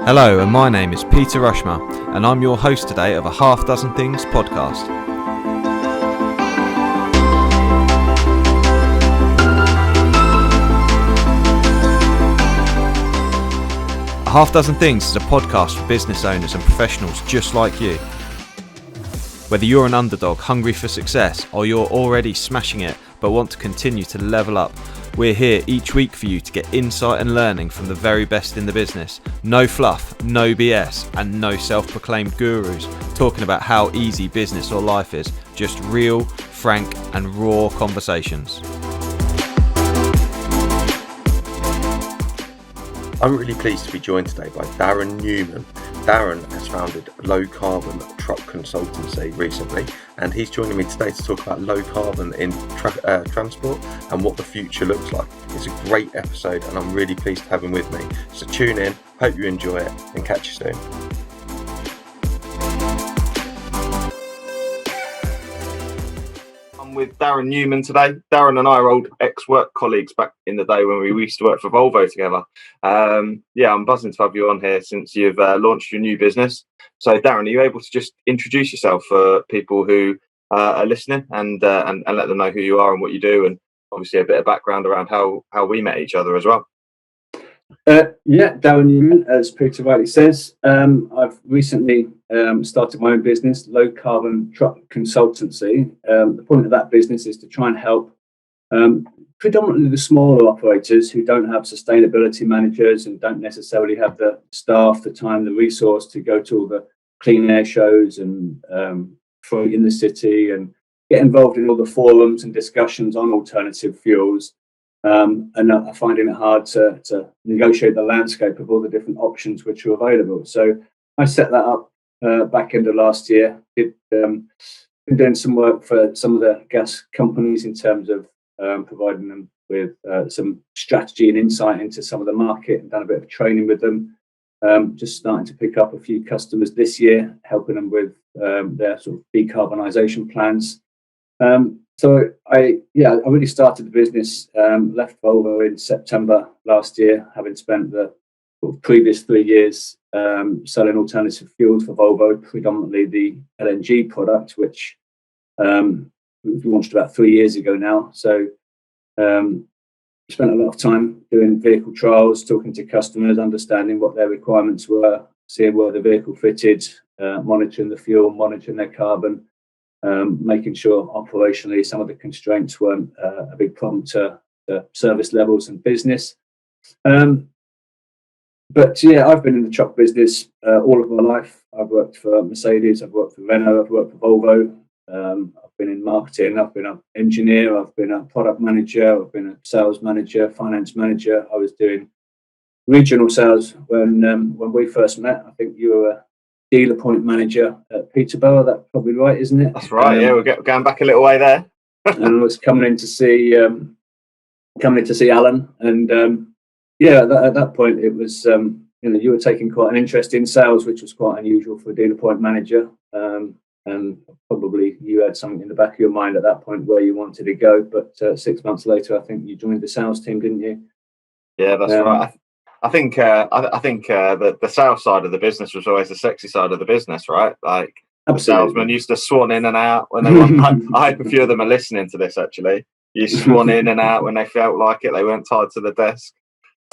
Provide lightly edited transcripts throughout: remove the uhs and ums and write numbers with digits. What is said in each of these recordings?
Hello, and my name is Peter Rushmer, and I'm your host today of a Half Dozen Things podcast. A Half Dozen Things is a podcast for business owners and professionals just like you. Whether you're an underdog hungry for success or you're already smashing it but want to continue to level up, we're here each week for you to get insight and learning from the very best in the business. No fluff, no BS, and no self-proclaimed gurus talking about how easy business or life is. Just real, frank, and raw conversations. I'm really pleased to be joined today by Darren Newman. Darren has founded Low Carbon Truck Consultancy recently, and he's joining me today to talk about low carbon in transport and what the future looks like. It's a great episode, and I'm really pleased to have him with me. So tune in, hope you enjoy it, and catch you soon. With Darren Newman today. Darren and I are old ex-work colleagues back in the day when we used to work for Volvo together. I'm buzzing to have you on here since you've launched your new business. So Darren, are you able to just introduce yourself for people who are listening and let them know who you are and what you do, and obviously a bit of background around how we met each other as well? Darren Newman, as Peter rightly says. I've recently started my own business, Low Carbon Truck Consultancy. The point of that business is to try and help predominantly the smaller operators who don't have sustainability managers and don't necessarily have the staff, the time, the resource to go to all the clean air shows and in the city and get involved in all the forums and discussions on alternative fuels. And are finding it hard to negotiate the landscape of all the different options which are available. So I set that up back end of last year. Been doing some work for some of the gas companies in terms of providing them with some strategy and insight into some of the market, and done a bit of training with them. Just starting to pick up a few customers this year, helping them with their sort of decarbonisation plans. So I really started the business, left Volvo in September last year, having spent the previous 3 years selling alternative fuels for Volvo, predominantly the LNG product, which we launched about 3 years ago now. So spent a lot of time doing vehicle trials, talking to customers, understanding what their requirements were, seeing where the vehicle fitted, monitoring the fuel, monitoring their carbon. Making sure operationally some of the constraints weren't a big problem to service levels and business. I've been in the truck business all of my life. I've worked for Mercedes, I've worked for Renault, I've worked for Volvo. I've been in marketing, I've been an engineer, I've been a product manager, I've been a sales manager, finance manager. I was doing regional sales when we first met. I think you were a dealer point manager at Peterborough. That's probably right, isn't it? That's right. We're going back a little way there. And I was coming in to see Alan, and at that point it was you were taking quite an interest in sales, which was quite unusual for a dealer point manager. And probably you had something in the back of your mind at that point where you wanted to go. But 6 months later, I think you joined the sales team, didn't you? Yeah, that's right. I think the sales side of the business was always the sexy side of the business, right? Like absolutely. The salesmen used to swan in and out when they were. I hope a few of them are listening to this. Actually, you swan in and out when they felt like it. They weren't tied to the desk,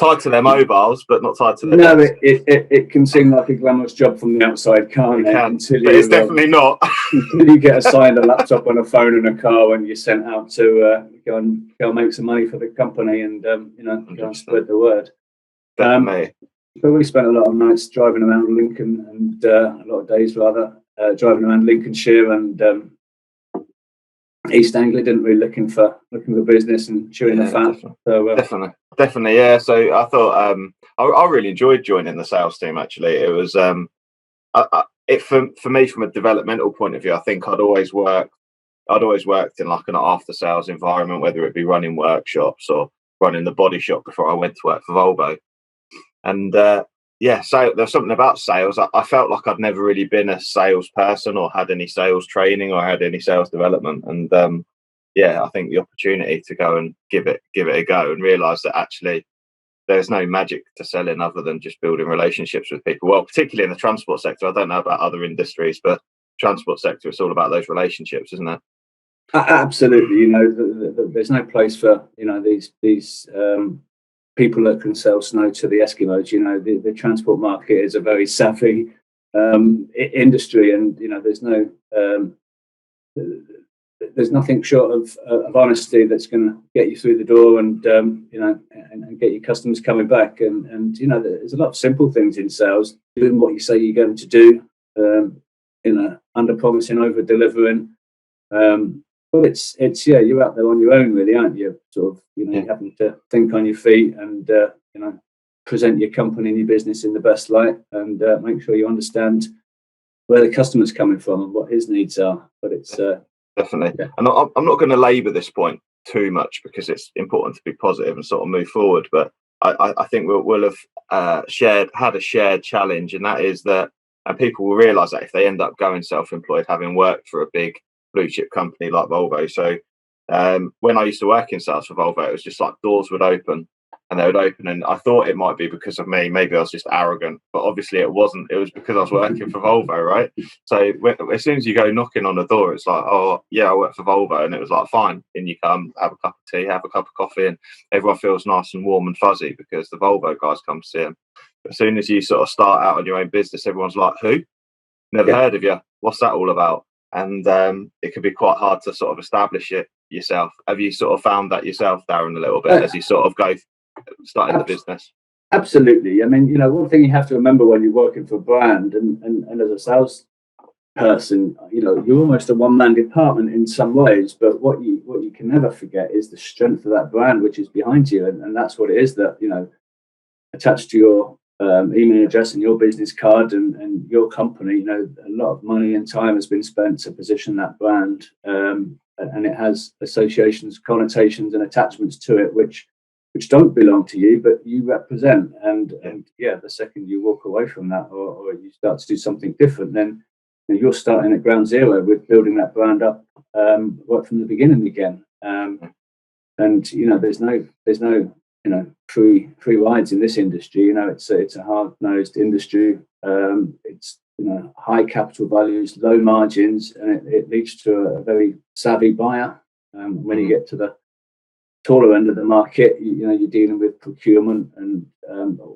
tied to their mobiles, but not tied to the desk. No, it can seem like a glamorous job from the outside, can't it? But it's definitely not. Until you get assigned a laptop and a phone and a car when you're sent out to go and make some money for the company and go and spread the word. But we spent a lot of nights driving around Lincoln and a lot of days rather driving around Lincolnshire and East Anglia. Didn't really looking for business and chewing the fat. So definitely, yeah. So I thought I really enjoyed joining the sales team. Actually, it was for me from a developmental point of view. I think I'd always worked in like an after sales environment, whether it be running workshops or running the body shop before I went to work for Volvo. And so there's something about sales. I felt like I'd never really been a salesperson or had any sales training or had any sales development. And I think the opportunity to go and give it a go and realise that actually there's no magic to selling other than just building relationships with people. Well, particularly in the transport sector. I don't know about other industries, but transport sector, it's all about those relationships, isn't it? Absolutely. You know, there's no place for, you know, these people that can sell snow to the Eskimos. You know, the transport market is a very savvy industry, and you know, there's nothing short of honesty that's going to get you through the door, and you know, and get your customers coming back. And you know, there's a lot of simple things in sales: doing what you say you're going to do, you know, under promising, over delivering. But it's yeah, you're out there on your own, really, aren't you? Sort of, you know, you're having to think on your feet, and you know, present your company and your business in the best light, and make sure you understand where the customer's coming from and what his needs are. But it's definitely, yeah. and I'm not going to labour this point too much because it's important to be positive and sort of move forward. But I think we'll have had a shared challenge, and that is that, and people will realise that if they end up going self-employed, having worked for a big blue chip company like Volvo. So when I used to work in sales for Volvo, it was just like doors would open and they would open, and I thought it might be because of me. Maybe I was just arrogant, but obviously it wasn't. It was because I was working for Volvo, right? So as soon as you go knocking on the door, it's like, oh yeah, I work for Volvo, and it was like, fine, in you come, have a cup of tea, have a cup of coffee, and everyone feels nice and warm and fuzzy because the Volvo guys come to see them. But as soon as you sort of start out on your own business, everyone's like, who? Never heard of you. What's that all about? And it can be quite hard to sort of establish it yourself. Have you sort of found that yourself, Darren, a little bit as you sort of go starting the business? Absolutely. I mean, you know, one thing you have to remember when you're working for a brand and as a sales person, you know, you're almost a one-man department in some ways. But what you can never forget is the strength of that brand, which is behind you, and that's what it is that, you know, attached to your email address and your business card and your company. You know, a lot of money and time has been spent to position that brand, and it has associations, connotations, and attachments to it, which don't belong to you, but you represent. And yeah, the second you walk away from that, or you start to do something different, then you know, you're starting at ground zero with building that brand up right from the beginning again. And you know, there's no you know, free rides in this industry. You know, it's a hard-nosed industry. It's, you know, high capital values, low margins, and it leads to a very savvy buyer. When you get to the taller end of the market, you know, you're dealing with procurement and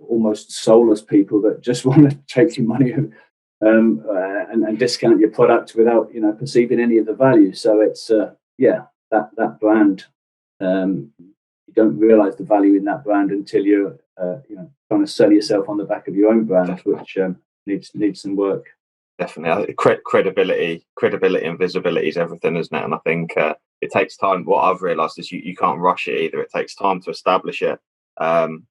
almost soulless people that just want to take your money and discount your product without, you know, perceiving any of the value. So it's yeah, that brand. You don't realise the value in that brand until you're you know, trying to sell yourself on the back of your own brand, which needs some work. Definitely, credibility and visibility is everything, isn't it? And I think it takes time. What I've realised is you can't rush it either. It takes time to establish it.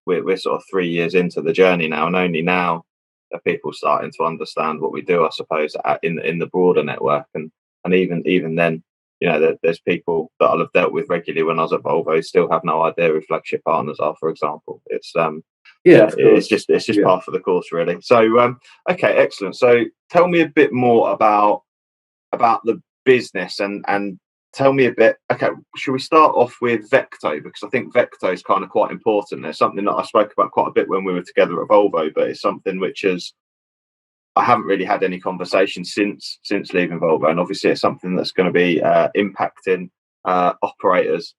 We're sort of 3 years into the journey now, and only now are people starting to understand what we do, I suppose, in the broader network. And even then, you know, there's people that I'll have dealt with regularly when I was at Volvo still have no idea who flagship partners are, for example. It's it's just part of the course, really. So okay, excellent. So tell me a bit more about the business and tell me a bit. Okay, should we start off with Vecto, because I think Vecto is kind of quite important. There's something that I spoke about quite a bit when we were together at Volvo, but it's something which I haven't really had any conversation since leaving Volvo, and obviously it's something that's going to be impacting operators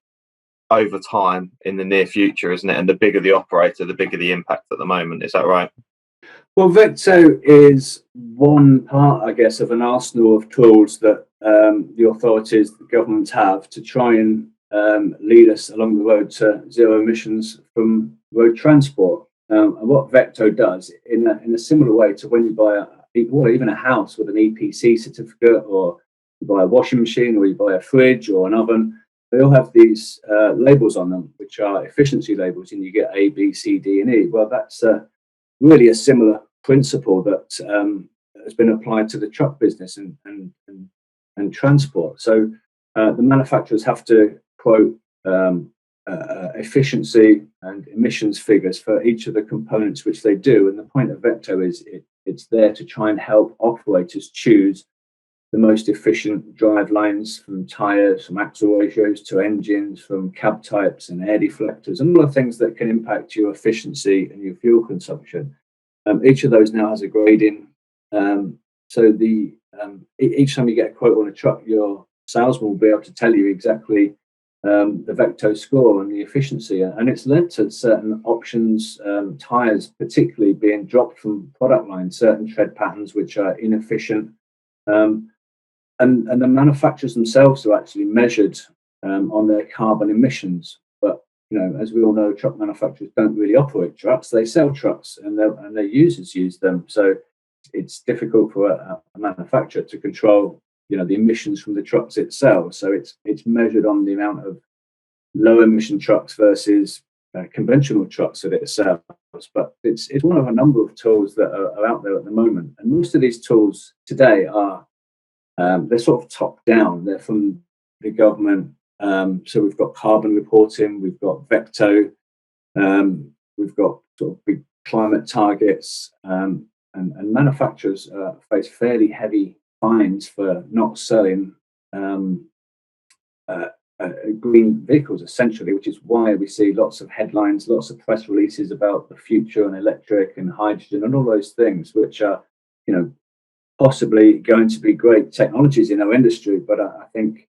over time in the near future, isn't it? And the bigger the operator, the bigger the impact at the moment. Is that right? Well, Vecto is one part, I guess, of an arsenal of tools that the authorities, the governments have to try and lead us along the road to zero emissions from road transport. And what Vecto does, in a similar way to when you buy even a house with an EPC certificate, or you buy a washing machine, or you buy a fridge or an oven, they all have these labels on them, which are efficiency labels, and you get A, B, C, D, and E. Well, that's really a similar principle that has been applied to the truck business and transport. So the manufacturers have to quote efficiency and emissions figures for each of the components which they do. And the point of Vecto is it's there to try and help operators choose the most efficient drive lines, from tyres, from axle ratios to engines, from cab types and air deflectors, and all the things that can impact your efficiency and your fuel consumption. Each of those now has a grading. So each time you get a quote on a truck, your salesman will be able to tell you exactly the Vecto score and the efficiency, and it's led to certain options, tyres particularly being dropped from product lines, certain tread patterns which are inefficient, and the manufacturers themselves are actually measured on their carbon emissions. But as we all know, truck manufacturers don't really operate trucks; they sell trucks, and their users use them. So it's difficult for a manufacturer to control the emissions from the trucks itself. So it's measured on the amount of low emission trucks versus conventional trucks that it sells. But it's one of a number of tools that are out there at the moment, and most of these tools today are they're sort of top down. They're from the government. So we've got carbon reporting, we've got Vecto, we've got sort of big climate targets, and manufacturers face fairly heavy fines for not selling green vehicles, essentially, which is why we see lots of headlines, lots of press releases about the future and electric and hydrogen and all those things, which are, possibly going to be great technologies in our industry. But I think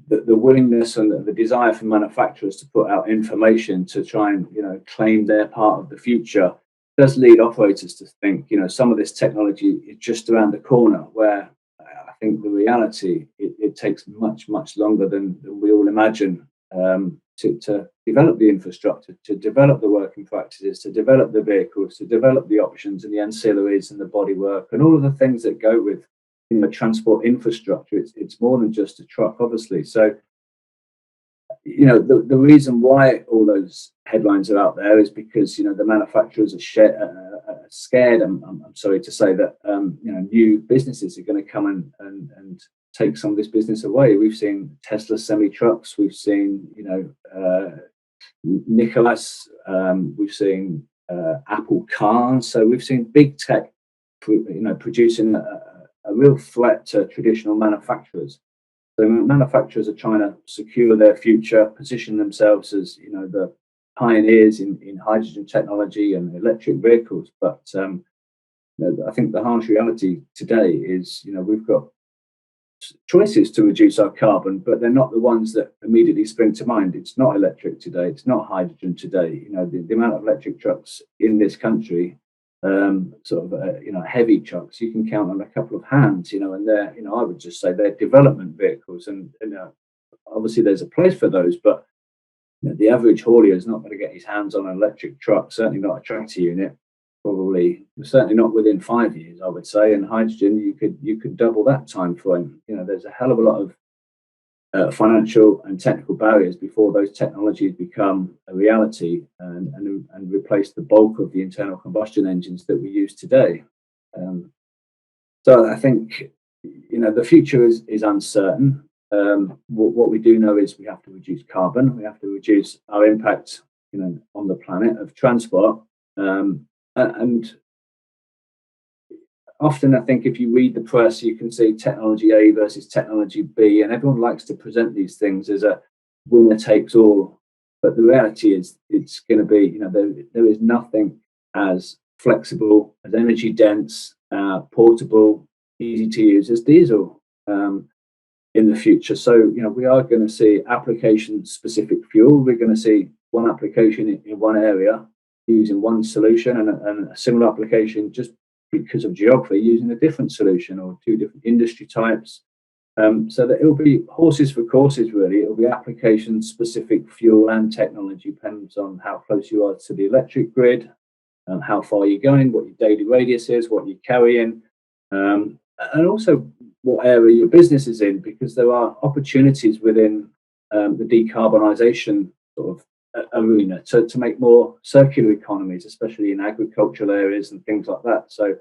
that the willingness and the desire for manufacturers to put out information to try and, claim their part of the future does lead operators to think, some of this technology is just around the corner, where I think the reality, it takes much, much longer than we all imagine to develop the infrastructure, to develop the working practices, to develop the vehicles, to develop the options and the ancillaries and the bodywork and all of the things that go with transport infrastructure. It's more than just a truck, obviously. So the reason why all those headlines are out there is because the manufacturers are scared. I'm sorry to say that new businesses are going to come and take some of this business away. We've seen Tesla semi trucks, we've seen Nicholas, we've seen Apple cars. So we've seen big tech producing a real threat to traditional manufacturers. So manufacturers are trying to secure their future, position themselves as the pioneers in hydrogen technology and electric vehicles. But I think the harsh reality today is we've got choices to reduce our carbon, but they're not the ones that immediately spring to mind. It's not electric today. It's not hydrogen today. The amount of electric trucks in this country, heavy trucks, you can count on a couple of hands. And they're I would just say they're development vehicles, and obviously there's a place for those, but the average haulier is not going to get his hands on an electric truck. Certainly not a tractor unit. Probably, certainly not within 5 years, I would say. And hydrogen, you could double that time frame. There's a hell of a lot of financial and technical barriers before those technologies become a reality and replace the bulk of the internal combustion engines that we use today. So I think the future is uncertain. What we do know is we have to reduce carbon. We have to reduce our impact, on the planet of transport. And often I think if you read the press, you can see technology A versus technology B, and everyone likes to present these things as a winner takes all. But the reality is it's going to be, there is nothing as flexible, as energy dense, portable, easy to use as diesel in the future. So, we are going to see application specific fuel. We're going to see one application in one area using one solution, and a similar application just because of geography using a different solution, or two different industry types. So that it'll be horses for courses, really. It'll be application specific fuel and technology, depends on how close you are to the electric grid, how far you're going, what your daily radius is, what you're carrying, and also what area your business is in, because there are opportunities within the decarbonisation sort of arena to make more circular economies, especially in agricultural areas and things like that. So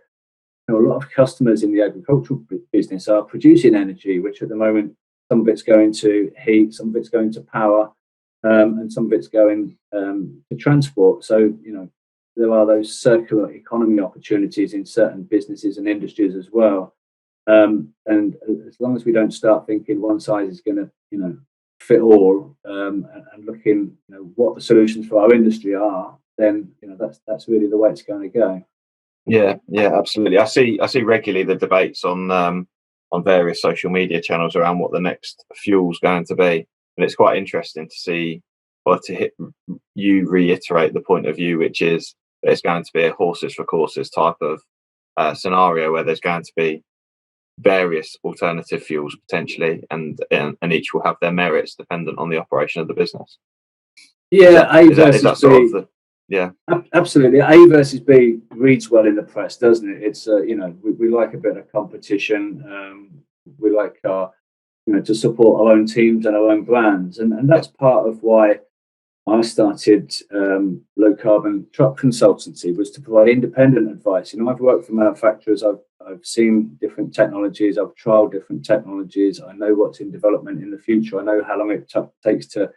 a lot of customers in the agricultural business are producing energy, which at the moment, some of it's going to heat, some of it's going to power, and some of it's going to transport. So, there are those circular economy opportunities in certain businesses and industries as well. And as long as we don't start thinking one size is going to, fit all, and looking, what the solutions for our industry are, then that's really the way it's going to go. Yeah, absolutely. I see regularly the debates on various social media channels around what the next fuel's going to be, and it's quite interesting to see, or to you reiterate the point of view, which is that it's going to be a horses for courses type of scenario where there's going to be various alternative fuels potentially, and each will have their merits dependent on the operation of the business. Yeah, is that sort of the absolutely. A versus B reads well in the press, doesn't it? It's we like a bit of competition. We like our to support our own teams and our own brands, and that's part of why I started Low Carbon Truck Consultancy, was to provide independent advice. I've worked for manufacturers, I've seen different technologies, I've trialed different technologies, I know what's in development in the future, I know how long it takes to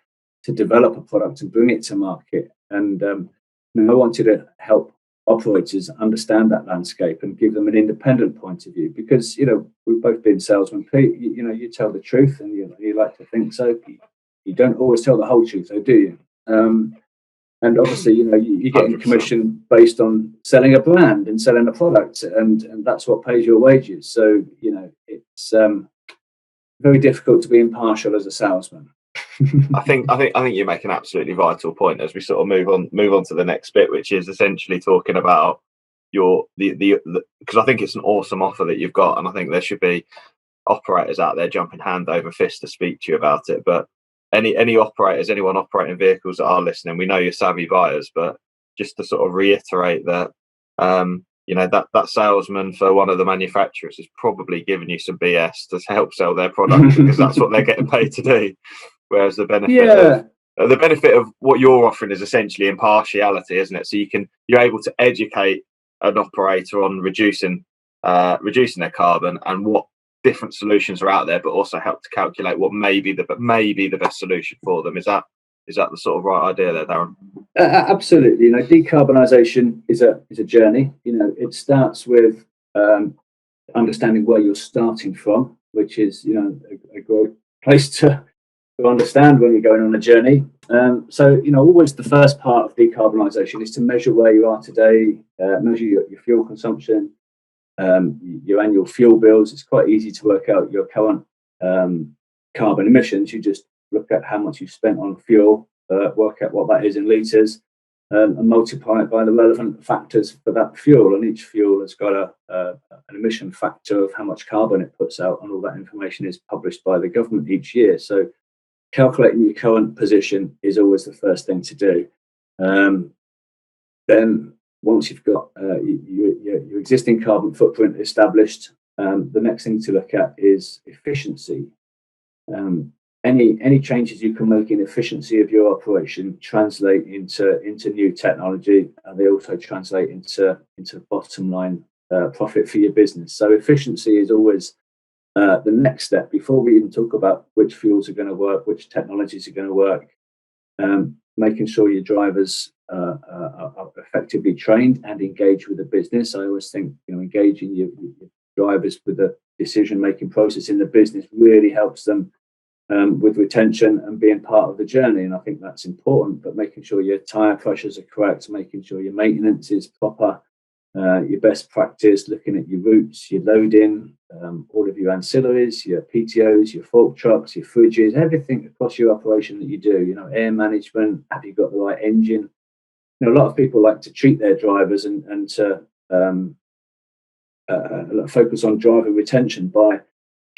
develop a product and bring it to market. And I wanted to help operators understand that landscape and give them an independent point of view, because we've both been salesmen. You tell the truth, and you like to think so. You don't always tell the whole truth, though, do you? And obviously, you're getting commission based on selling a brand and selling a product, and that's what pays your wages. So it's very difficult to be impartial as a salesman. I think you make an absolutely vital point as we sort of move on to the next bit, which is essentially talking about because I think it's an awesome offer that you've got, and I think there should be operators out there jumping hand over fist to speak to you about it. But any operators, anyone operating vehicles that are listening, we know you're savvy buyers, but just to sort of reiterate that that salesman for one of the manufacturers is probably giving you some BS to help sell their product because that's what they're getting paid to do. Whereas the benefit of what you're offering is essentially impartiality, isn't it? So you're able to educate an operator on reducing their carbon and what different solutions are out there, but also help to calculate what may be the best solution for them. Is that the sort of right idea there, Darren? Absolutely. Decarbonisation is a journey. It starts with understanding where you're starting from, which is a great place to understand when you're going on a journey. So always the first part of decarbonisation is to measure where you are today, measure your fuel consumption, your annual fuel bills. It's quite easy to work out your current carbon emissions. You just look at how much you've spent on fuel, work out what that is in litres, and multiply it by the relevant factors for that fuel. And each fuel has got an emission factor of how much carbon it puts out, and all that information is published by the government each year. So calculating your current position is always the first thing to do. Then once you've got your existing carbon footprint established, the next thing to look at is efficiency. Any changes you can make in efficiency of your operation translate into new technology, and they also translate into bottom line profit for your business. So efficiency is always the next step before we even talk about which fuels are going to work, which technologies are going to work. Making sure your drivers are effectively trained and engaged with the business. I always think engaging your drivers with the decision-making process in the business really helps them with retention and being part of the journey. And I think that's important. But making sure your tyre pressures are correct, making sure your maintenance is proper, your best practice, looking at your routes, your loading, all of your ancillaries, your PTOs, your fork trucks, your fridges, everything across your operation that you do. Air management, have you got the right engine? A lot of people like to treat their drivers and to focus on driver retention by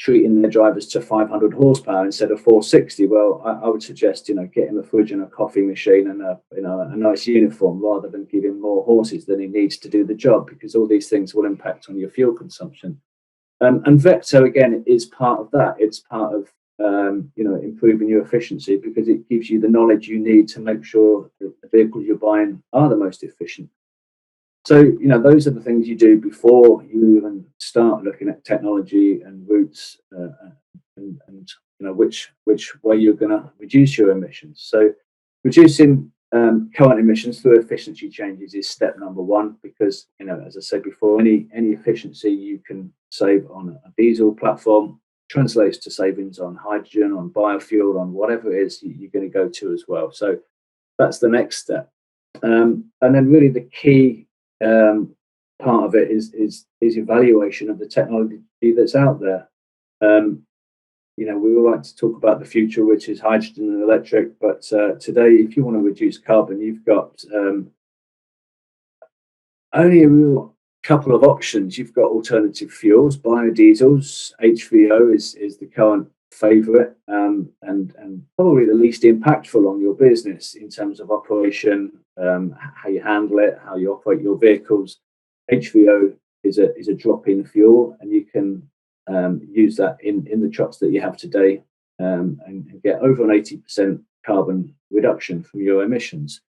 treating their drivers to 500 horsepower instead of 460. Well, I would suggest get him a fridge and a coffee machine and a nice uniform, rather than give him more horses than he needs to do the job, because all these things will impact on your fuel consumption. And Vector, again, is part of that. It's part of improving your efficiency, because it gives you the knowledge you need to make sure that the vehicles you're buying are the most efficient. So, those are the things you do before you even start looking at technology and routes and which way you're going to reduce your emissions. So reducing current emissions through efficiency changes is step number one, because, as I said before, any efficiency you can save on a diesel platform translates to savings on hydrogen, on biofuel, on whatever it is you're going to go to as well. So that's the next step. And then really the key part of it is evaluation of the technology that's out there. We all like to talk about the future, which is hydrogen and electric, but today, if you want to reduce carbon, you've got only a real couple of options. You've got alternative fuels, biodiesels. HVO is the current favourite, and probably the least impactful on your business in terms of operation, how you handle it, how you operate your vehicles. HVO is a drop-in fuel, and you can use that in the trucks that you have today, and get over an 80% carbon reduction from your emissions.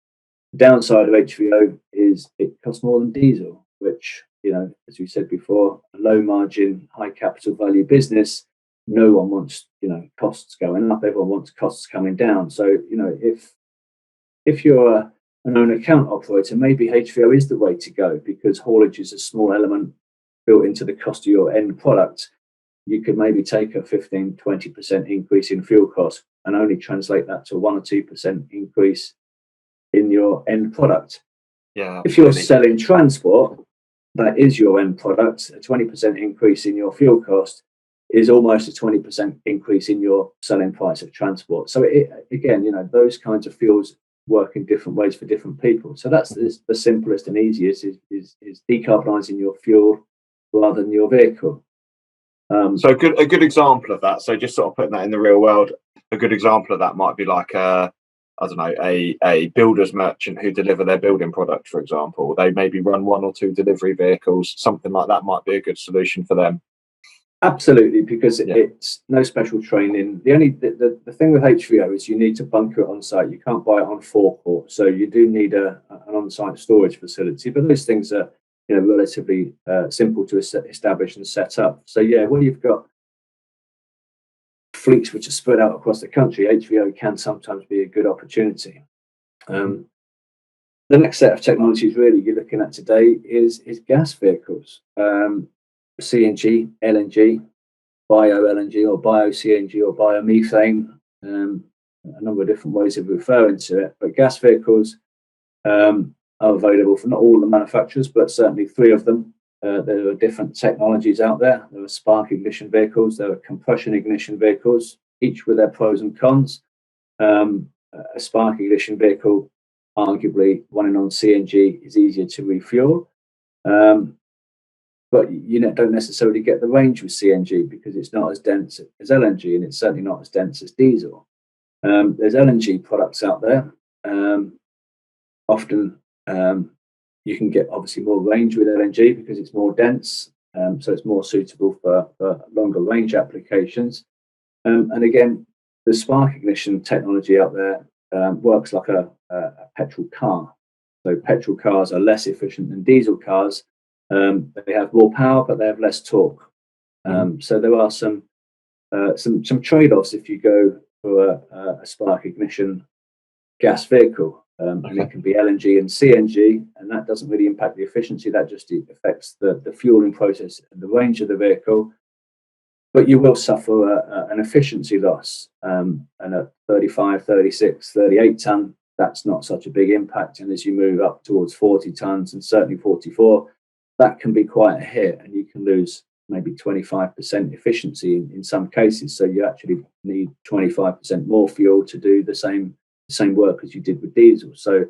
The downside of HVO is it costs more than diesel, which, as we said before, a low margin, high capital value business, no one wants, costs going up. Everyone wants costs coming down. So, if you're an own account operator, maybe HVO is the way to go, because haulage is a small element built into the cost of your end product. You could maybe take a 15-20% increase in fuel costs and only translate that to 1 or 2% increase in your end product. Yeah, if you're selling transport, that is your end product. A 20% increase in your fuel cost is almost a 20% increase in your selling price of transport. So again, those kinds of fuels work in different ways for different people. So that's the simplest and easiest is decarbonising your fuel rather than your vehicle. So a good example of that. So just sort of putting that in the real world, a good example of that might be like a builder's merchant who deliver their building product, for example. They maybe run 1 or 2 delivery vehicles. Something like that might be a good solution for them. Absolutely, because it's no special training. The thing with HVO is you need to bunker it on site. You can't buy it on forecourt, so you do need an on-site storage facility. But those things are relatively simple to establish and set up. So when you've got fleets which are spread out across the country, HVO can sometimes be a good opportunity. The next set of technologies really you're looking at today is gas vehicles. CNG, LNG, bio-LNG or bio-CNG or biomethane, a number of different ways of referring to it. But gas vehicles are available from not all the manufacturers, but certainly 3 of them. There are different technologies out there. There are spark ignition vehicles, there are compression ignition vehicles, each with their pros and cons. A spark ignition vehicle, arguably running on CNG, is easier to refuel. But you don't necessarily get the range with CNG because it's not as dense as LNG, and it's certainly not as dense as diesel. There's LNG products out there. Often you can get obviously more range with LNG because it's more dense, so it's more suitable for longer range applications. And again, the spark ignition technology out there works like a petrol car. So petrol cars are less efficient than diesel cars. They have more power, but they have less torque. So there are some trade-offs if you go for a spark ignition gas vehicle. And it can be LNG and CNG, and that doesn't really impact the efficiency. That just affects the fueling process and the range of the vehicle. But you will suffer an efficiency loss. And at 35, 36, 38 ton, that's not such a big impact. And as you move up towards 40 tons and certainly 44, that can be quite a hit, and you can lose maybe 25% efficiency in some cases. So you actually need 25% more fuel to do the same work as you did with diesel. So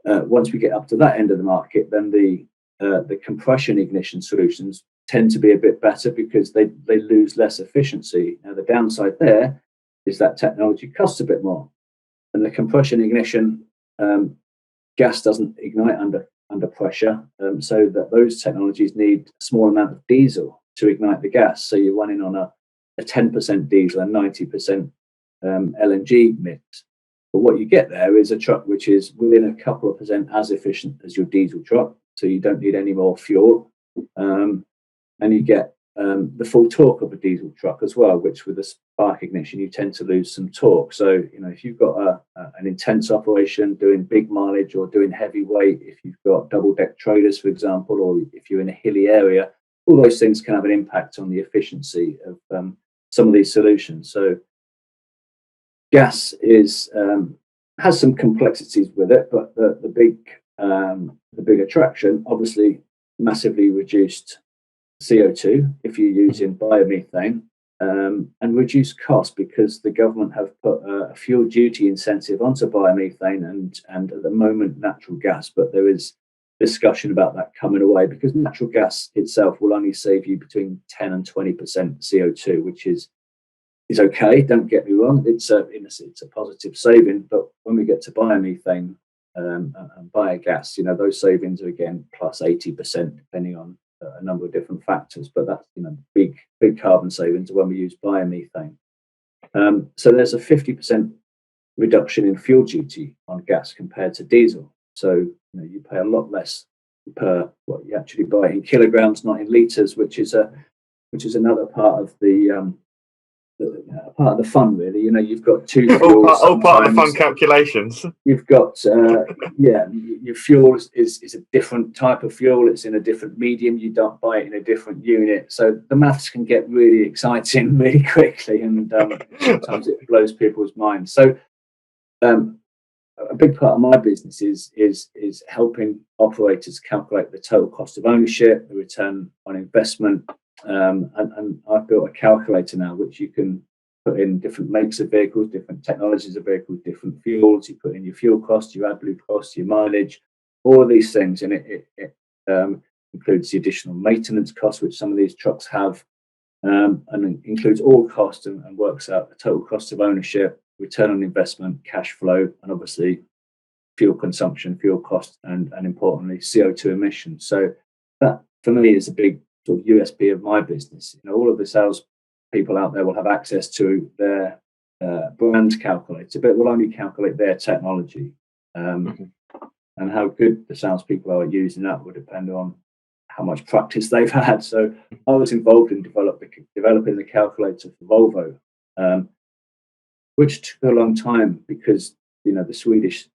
once we get up to that end of the market, then the compression ignition solutions tend to be a bit better because they lose less efficiency. Now the downside there is that technology costs a bit more, and the compression ignition gas doesn't ignite under pressure, so that those technologies need a small amount of diesel to ignite the gas. So you're running on a 10% diesel and 90% LNG mix. But what you get there is a truck which is within a couple of percent as efficient as your diesel truck, so you don't need any more fuel, and you get the full torque of a diesel truck as well, which with a spark ignition, you tend to lose some torque. So, if you've got an intense operation doing big mileage or doing heavy weight, if you've got double deck trailers, for example, or if you're in a hilly area, all those things can have an impact on the efficiency of some of these solutions. So gas has some complexities with it, but the big attraction, obviously, massively reduced CO2 if you're using biomethane, and reduce cost because the government have put a fuel duty incentive onto biomethane and at the moment natural gas, but there is discussion about that coming away because natural gas itself will only save you between 10 and 20% CO2, which is okay. Don't get me wrong; it's a positive saving. But when we get to biomethane and biogas, those savings are again plus 80%, depending on a number of different factors. But that's big carbon savings when we use biomethane. So there's a 50% reduction in fuel duty on gas compared to diesel. So you pay a lot less per what you actually buy in kilograms, not in liters, which is another part of the fun, really. You've got two fuels. All part of the fun calculations. You've got your fuel is a different type of fuel. It's in a different medium. You don't buy it in a different unit. So the maths can get really exciting really quickly, and sometimes it blows people's minds. So a big part of my business is helping operators calculate the total cost of ownership, the return on investment, and I've built a calculator now which you can put in different makes of vehicles, different technologies of vehicles, different fuels. You put in your fuel cost, your AdBlue cost, your mileage, all of these things, and it includes the additional maintenance costs which some of these trucks have, and it includes all costs and works out the total cost of ownership, return on investment, cash flow, and obviously fuel consumption, fuel cost, and importantly CO2 emissions. So that for me is a big sort of USP of my business. All of the sales people out there will have access to their brand calculator, but it will only calculate their technology. And how good the salespeople are at using that will depend on how much practice they've had. So I was involved in developing the calculator for Volvo, which took a long time because the Swedish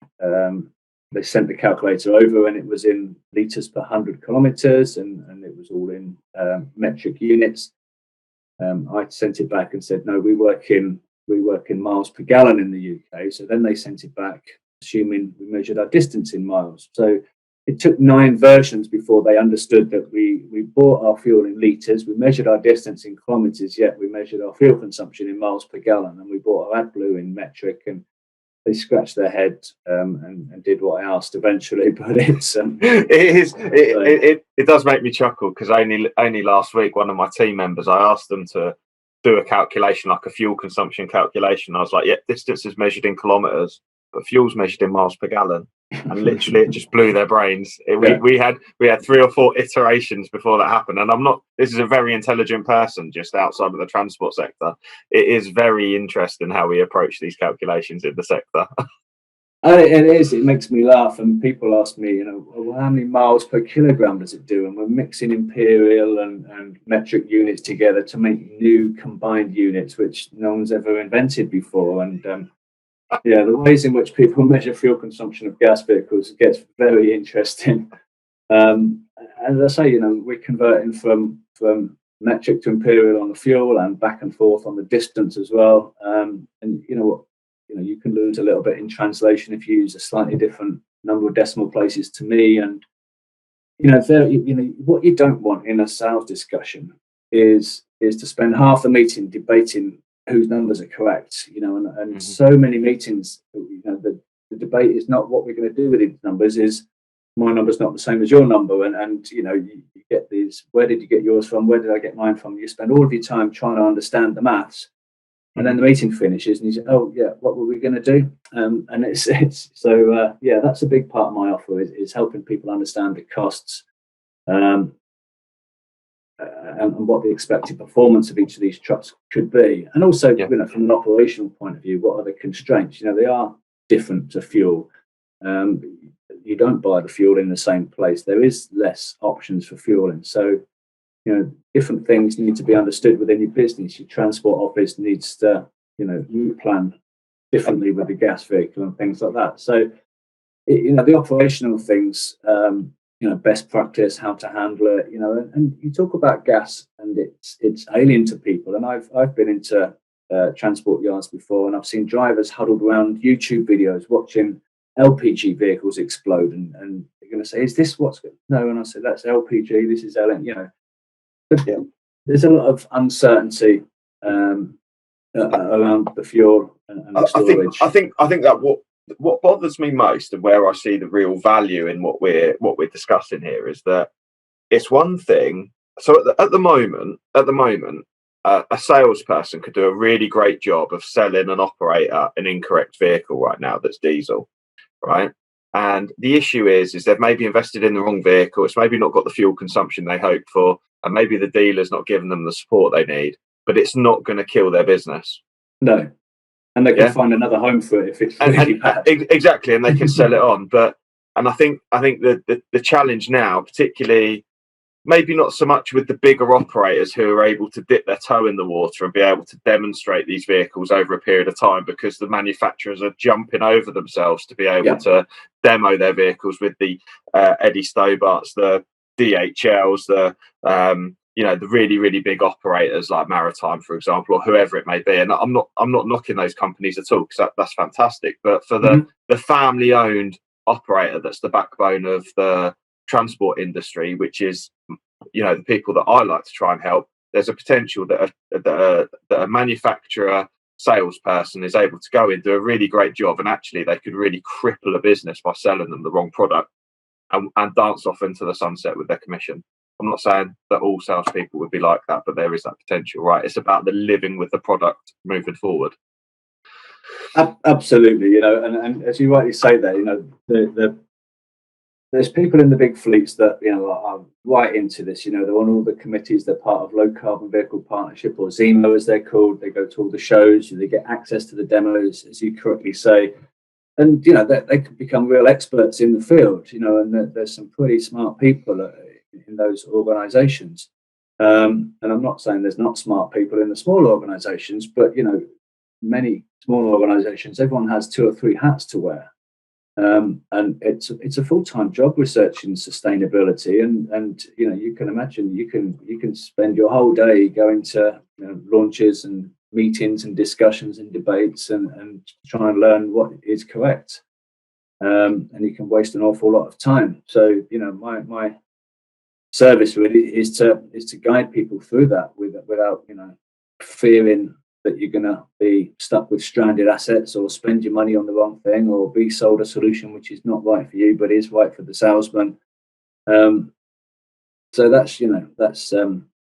they sent the calculator over and it was in liters per 100 kilometers and it was all in metric units. I sent it back and said, no, we work in miles per gallon in the UK. So then they sent it back, assuming we measured our distance in miles. So it took 9 versions before they understood that we bought our fuel in litres, we measured our distance in kilometres, yet we measured our fuel consumption in miles per gallon, and we bought our AdBlue in metric, and they scratched their head and did what I asked eventually. But it's it does make me chuckle because only last week one of my team members, I asked them to do a calculation, like a fuel consumption calculation. I was like, yeah, distance is measured in kilometres, but fuel's measured in miles per gallon. And literally it just blew their brains. We had 3 or 4 iterations before that happened. And this is a very intelligent person just outside of the transport sector. It is very interesting how we approach these calculations in the sector. It is. It makes me laugh. And people ask me, well, how many miles per kilogram does it do? And we're mixing imperial and metric units together to make new combined units, which no one's ever invented before. And the ways in which people measure fuel consumption of gas vehicles gets very interesting. And as I say, we're converting from metric to imperial on the fuel and back and forth on the distance as well. And you can lose a little bit in translation if you use a slightly different number of decimal places to me. And what you don't want in a sales discussion is to spend half the meeting debating whose numbers are correct, and so many meetings, the debate is not what we're going to do with these numbers, is my number's not the same as your number. And you get these, where did you get yours from? Where did I get mine from? You spend all of your time trying to understand the maths. And then the meeting finishes and you say, oh, yeah, what were we going to do? And it's so, that's a big part of my offer is helping people understand the costs and what the expected performance of each of these trucks could be. And also, from an operational point of view, what are the constraints? They are different to fuel. You don't buy the fuel in the same place. There is less options for fueling. So different things need to be understood within your business. Your transport office needs to, route plan differently with the gas vehicle and things like that. So, the operational things, best practice, how to handle it, and you talk about gas and it's alien to people. And I've been into transport yards before, and I've seen drivers huddled around YouTube videos watching LPG vehicles explode, and they're going to say, "Is this what's going?" No, and I said, "That's LPG. This is LN." But there's a lot of uncertainty around the fuel and the storage. I think that what bothers me most, and where I see the real value in what we're discussing here, is that it's one thing. So at the moment, a salesperson could do a really great job of selling an operator an incorrect vehicle right now that's diesel, right? And the issue is they've maybe invested in the wrong vehicle. It's maybe not got the fuel consumption they hoped for, and maybe the dealer's not giving them the support they need. But it's not going to kill their business. No, and they can find another home for it if it's really bad. Exactly, and they can sell it on. And I think the challenge now, particularly, maybe not so much with the bigger operators who are able to dip their toe in the water and be able to demonstrate these vehicles over a period of time, because the manufacturers are jumping over themselves to be able to demo their vehicles with the Eddie Stobarts, the DHLs, the really, really big operators like Maritime, for example, or whoever it may be. And I'm not knocking those companies at all, because that's fantastic. But for the family-owned operator that's the backbone of the transport industry, which is the people that I like to try and help, there's a potential that a manufacturer salesperson is able to go in, do a really great job, and actually they could really cripple a business by selling them the wrong product and dance off into the sunset with their commission. I'm not saying that all salespeople would be like that, but there is that potential, right? It's about the living with the product moving forward. Absolutely, and as you rightly say there, there's people in the big fleets that are right into this. They're on all the committees. They're part of Low Carbon Vehicle Partnership, or ZEMO as they're called. They go to all the shows. They get access to the demos, as you correctly say, and they can become real experts in the field. And there's some pretty smart people in those organisations. And I'm not saying there's not smart people in the small organisations, but many small organisations, everyone has 2 or 3 hats to wear. And it's a full-time job researching sustainability, and you can imagine you can spend your whole day going to launches and meetings and discussions and debates and try and learn what is correct, and you can waste an awful lot of time. So my service really is to guide people through that without fearing that you're going to be stuck with stranded assets, or spend your money on the wrong thing, or be sold a solution which is not right for you but is right for the salesman. So that's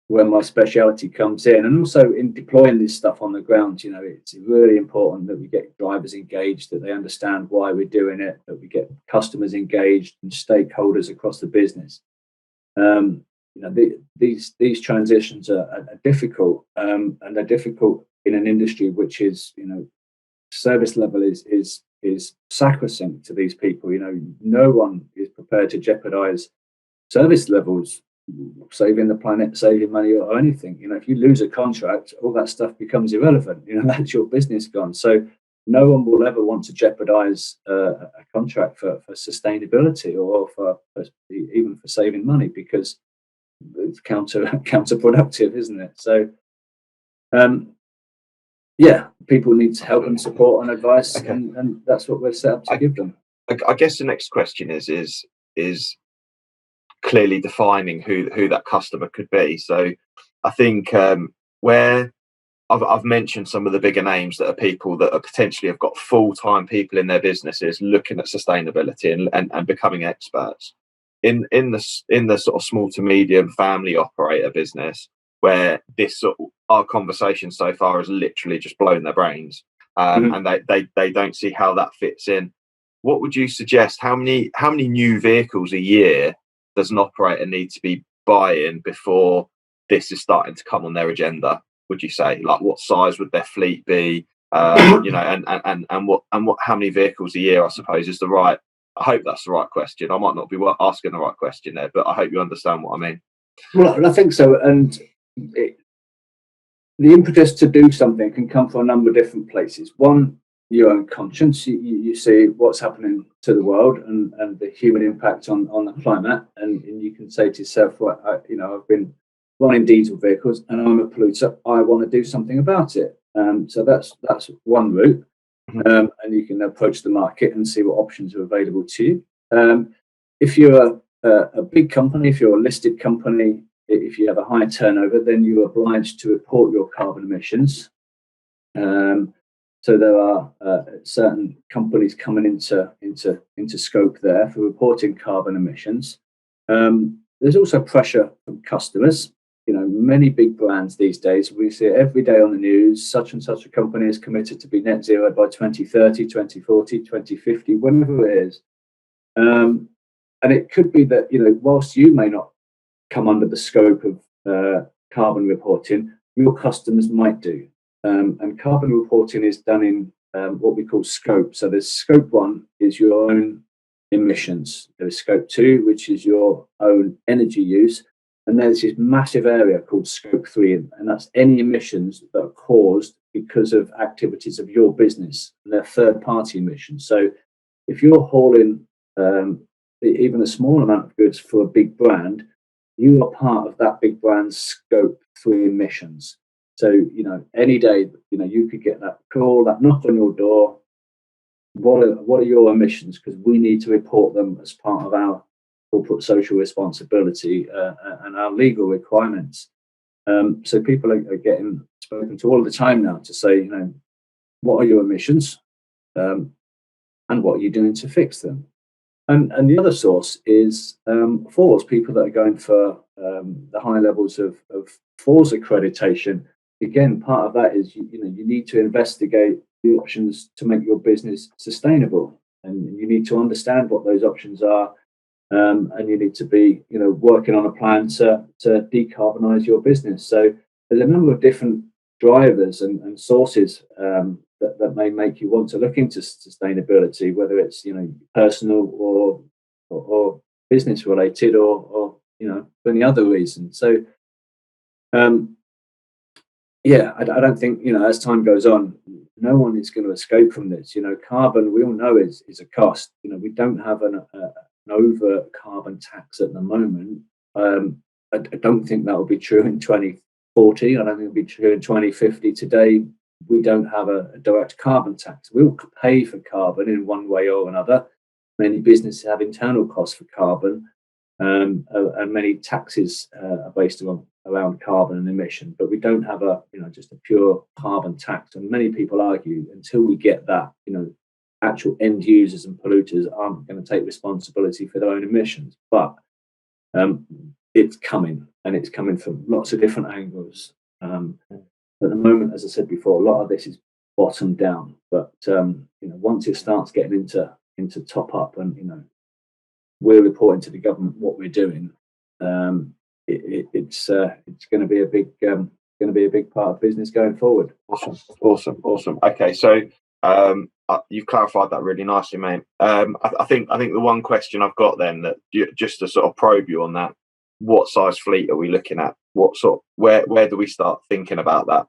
where my speciality comes in. And also in deploying this stuff on the ground, it's really important that we get drivers engaged, that they understand why we're doing it, that we get customers engaged and stakeholders across the business. These transitions are difficult, and they're difficult in an industry which is, service level is sacrosanct to these people. No one is prepared to jeopardize service levels, saving the planet, saving money, or anything. If you lose a contract, all that stuff becomes irrelevant. That's your business gone. So no one will ever want to jeopardize a contract for sustainability, or even for saving money, because it's counterproductive, isn't it? So people need help and support and advice, and that's what we're set up to give them. I guess the next question is clearly defining who that customer could be. So I think where I've mentioned some of the bigger names that are people that are potentially have got full-time people in their businesses looking at sustainability and becoming experts in the sort of small to medium family operator business, where this our conversation so far has literally just blown their brains, and they don't see how that fits in. What would you suggest? How many new vehicles a year does an operator need to be buying before this is starting to come on their agenda? Would you say, like, what size would their fleet be? And what how many vehicles a year, I suppose, is the right. I hope that's the right question. I might not be asking the right question there, but I hope you understand what I mean. Well, I think so. And the impetus to do something can come from a number of different places. One, your own conscience. You see what's happening to the world and the human impact on the climate, and you can say to yourself, well, I've been running diesel vehicles and I'm a polluter. I want to do something about it. So that's one route. And you can approach the market and see what options are available to you. If you're a big company, if you're a listed company, if you have a high turnover, then you're obliged to report your carbon emissions. So there are certain companies coming into scope there for reporting carbon emissions. There's also pressure from customers. Many big brands these days, we see it every day on the news, such and such a company is committed to be net zero by 2030, 2040, 2050, whenever it is. And it could be that, whilst you may not come under the scope of carbon reporting, your customers might do. And carbon reporting is done in what we call scope. So there's scope 1 is your own emissions. There's scope 2, which is your own energy use. And there's this massive area called scope 3, and that's any emissions that are caused because of activities of your business, and they're third-party emissions. So if you're hauling even a small amount of goods for a big brand, you are part of that big brand's scope 3 emissions. So, any day, you could get that call, that knock on your door. What are your emissions? Because we need to report them as part of our corporate social responsibility and our legal requirements. So people are getting spoken to all the time now to say, what are your emissions, and what are you doing to fix them? And the other source is FORS, people that are going for the high levels of FORS accreditation. Again, part of that is you need to investigate the options to make your business sustainable, and you need to understand what those options are. And you need to be, working on a plan to decarbonise your business. So there's a number of different drivers and sources that may make you want to look into sustainability, whether it's personal or business related or for any other reason. So I don't think as time goes on, no one is going to escape from this. Carbon, we all know is a cost. We don't have an over carbon tax at the moment. I don't think that will be true in 2040. I don't think it'll be true in 2050. Today, we don't have a direct carbon tax. We'll pay for carbon in one way or another. Many businesses have internal costs for carbon, and many taxes are based around carbon and emission. But we don't have just a pure carbon tax. And many people argue until we get that, actual end users and polluters aren't going to take responsibility for their own emissions. But it's coming, and it's coming from lots of different angles. At the moment, as I said before, a lot of this is bottom down. But once it starts getting into top up, and we're reporting to the government what we're doing, it's going to be a big part of business going forward. Awesome. Okay, so you've clarified that really nicely, mate. I think the one question I've got then, that just to sort of probe you on that, what size fleet are we looking at? What sort? Where do we start thinking about that?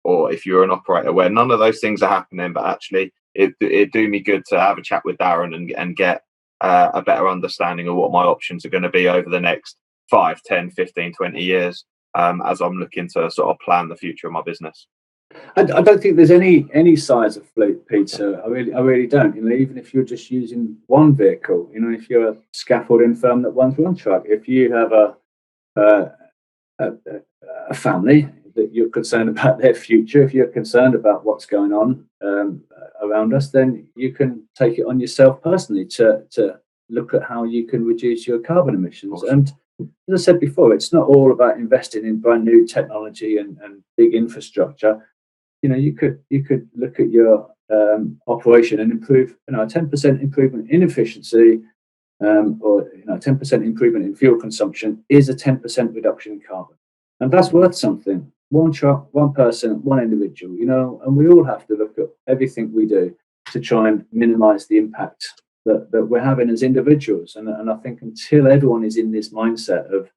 Or if you're an operator where none of those things are happening, but actually it'd do me good to have a chat with Darren and get a better understanding of what my options are going to be over the next 5, 10, 15, 20 years as I'm looking to sort of plan the future of my business. I don't think there's any size of fleet, Peter. I really don't. Even if you're just using one vehicle, if you're a scaffolding firm that runs one truck, if you have a family that you're concerned about their future, if you're concerned about what's going on around us, then you can take it on yourself personally to look at how you can reduce your carbon emissions. And as I said before, it's not all about investing in brand new technology and big infrastructure. You could look at your operation and improve, a 10% improvement in efficiency, or 10% improvement in fuel consumption is a 10% reduction in carbon, and that's worth something. One truck, one person, one individual, and we all have to look at everything we do to try and minimise the impact that we're having as individuals. And I think until everyone is in this mindset of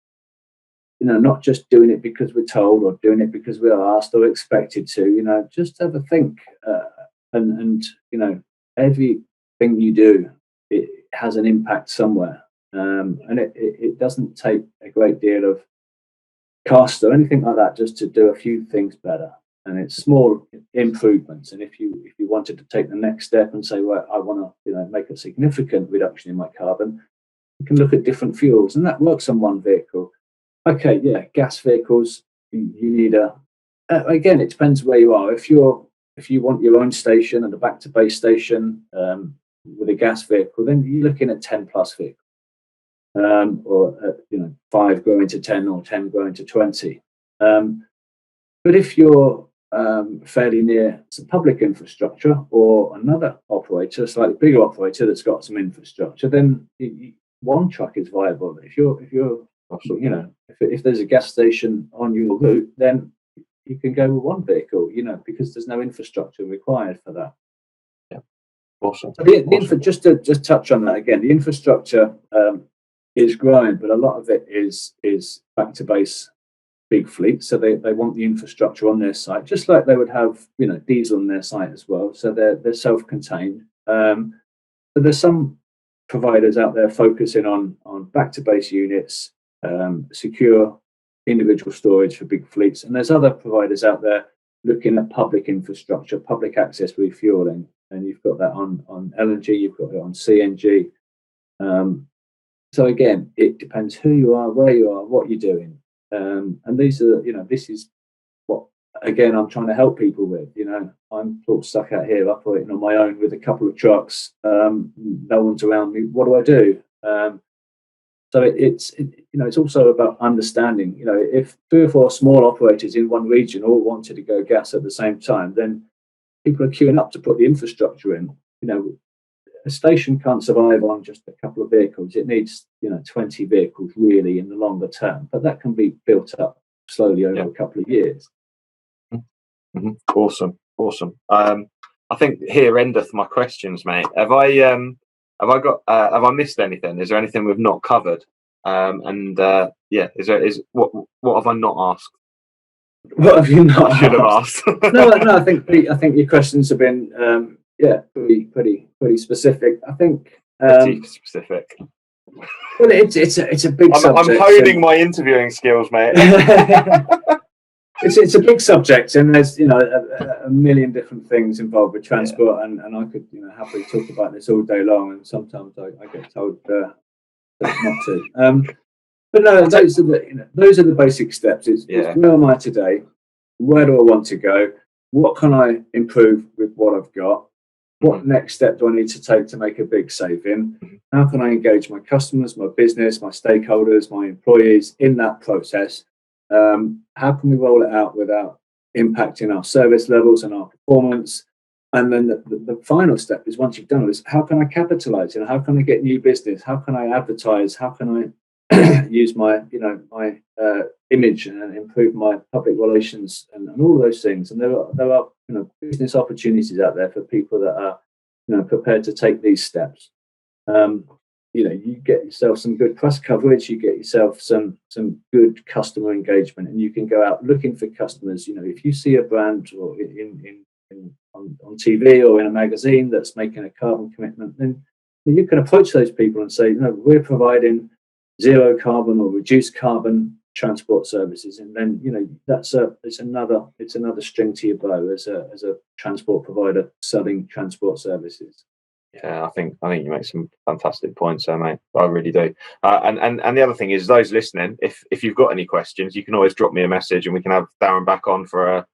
not just doing it because we're told or doing it because we're asked or expected to. Just have a think, and everything you do, it has an impact somewhere, and it doesn't take a great deal of cost or anything like that just to do a few things better. And it's small improvements. And if you wanted to take the next step and say, well, I want to make a significant reduction in my carbon, you can look at different fuels, and that works on one vehicle. Okay, yeah, gas vehicles, you need again, it depends where you are. If you want your own station and a back to base station with a gas vehicle, then you're looking at 10 plus vehicles, or 5 growing to 10 or 10 growing to 20. But if you're fairly near some public infrastructure or another operator, a slightly bigger operator that's got some infrastructure, then one truck is viable. If there's a gas station on your route, then you can go with one vehicle, because there's no infrastructure required for that. Yeah, awesome. So just to touch on that again, the infrastructure is growing, but a lot of it is back to base big fleets. So they want the infrastructure on their site, just like they would have diesel on their site as well. So they're self-contained. But there's some providers out there focusing on back to base units, secure individual storage for big fleets, and there's other providers out there looking at public infrastructure, public access refueling, and you've got that on LNG, you've got it on CNG. So again, it depends who you are, where you are, what you're doing. And these are, this is what, again, I'm trying to help people with. I'm sort of stuck out here operating on my own with a couple of trucks. No one's around me. What do I do? So it's also about understanding. If 3 or 4 small operators in one region all wanted to go gas at the same time, then people are queuing up to put the infrastructure in. A station can't survive on just a couple of vehicles. It needs 20 vehicles really in the longer term, but that can be built up slowly over a couple of years. Mm-hmm. Awesome. I think here endeth my questions, mate. Have I missed anything? Is there anything we've not covered? What have I not asked? What have you not? I should have asked. No. I think your questions have been pretty specific. I think pretty specific. Well, it's a big subject. I'm honing my interviewing skills, mate. It's a big subject, and there's a million different things involved with transport, and I could happily talk about this all day long, and sometimes I get told not to. But no, those are the basic steps. It's where am I today? Where do I want to go? What can I improve with what I've got? What next step do I need to take to make a big saving? How can I engage my customers, my business, my stakeholders, my employees in that process? How can we roll it out without impacting our service levels and our performance? And then the final step is, once you've done this, how can I capitalize? How can I get new business? How can I advertise? How can I use my image and improve my public relations and all of those things? And there are business opportunities out there for people that are prepared to take these steps. You get yourself some good press coverage, you get yourself some good customer engagement, and you can go out looking for customers. If you see a brand or on TV or in a magazine that's making a carbon commitment, then you can approach those people and say, we're providing zero carbon or reduced carbon transport services, and then it's another string to your bow as a transport provider selling transport services. Yeah, I think you make some fantastic points there, mate. I really do. And the other thing is, those listening, if you've got any questions, you can always drop me a message, and we can have Darren back on for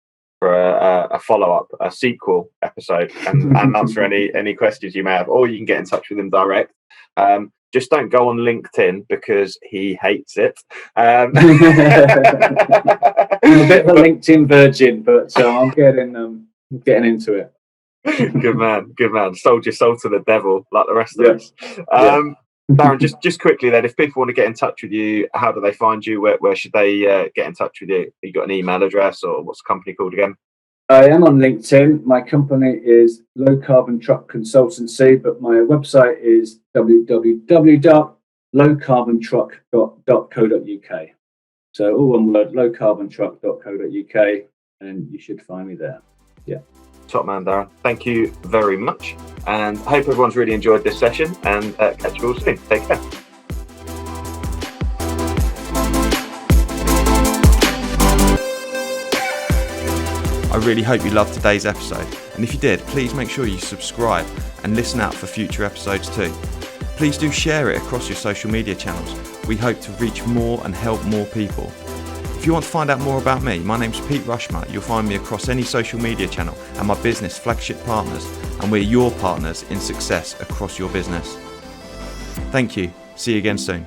a follow-up, a sequel episode, and answer any questions you may have, or you can get in touch with him direct. Just don't go on LinkedIn because he hates it. I'm a bit of a LinkedIn virgin, but I'm getting into it. Good man. Sold your soul to the devil like the rest of us. Darren, just quickly then, if people want to get in touch with you, how do they find you? Where should they get in touch with you? You got an email address, or what's the company called again? I am on LinkedIn. My company is Low Carbon Truck Consultancy, but my website is www.lowcarbontruck.co.uk. So all one word, lowcarbontruck.co.uk, and you should find me there. Yeah. Top man, Darren. Thank you very much. And I hope everyone's really enjoyed this session, and catch you all soon. Take care. I really hope you loved today's episode, and if you did, please make sure you subscribe and listen out for future episodes too. Please do share it across your social media channels. We hope to reach more and help more people. If you want to find out more about me, my name's Pete Rushmer. You'll find me across any social media channel and my business Flagship Partners, and we're your partners in success across your business. Thank you. See you again soon.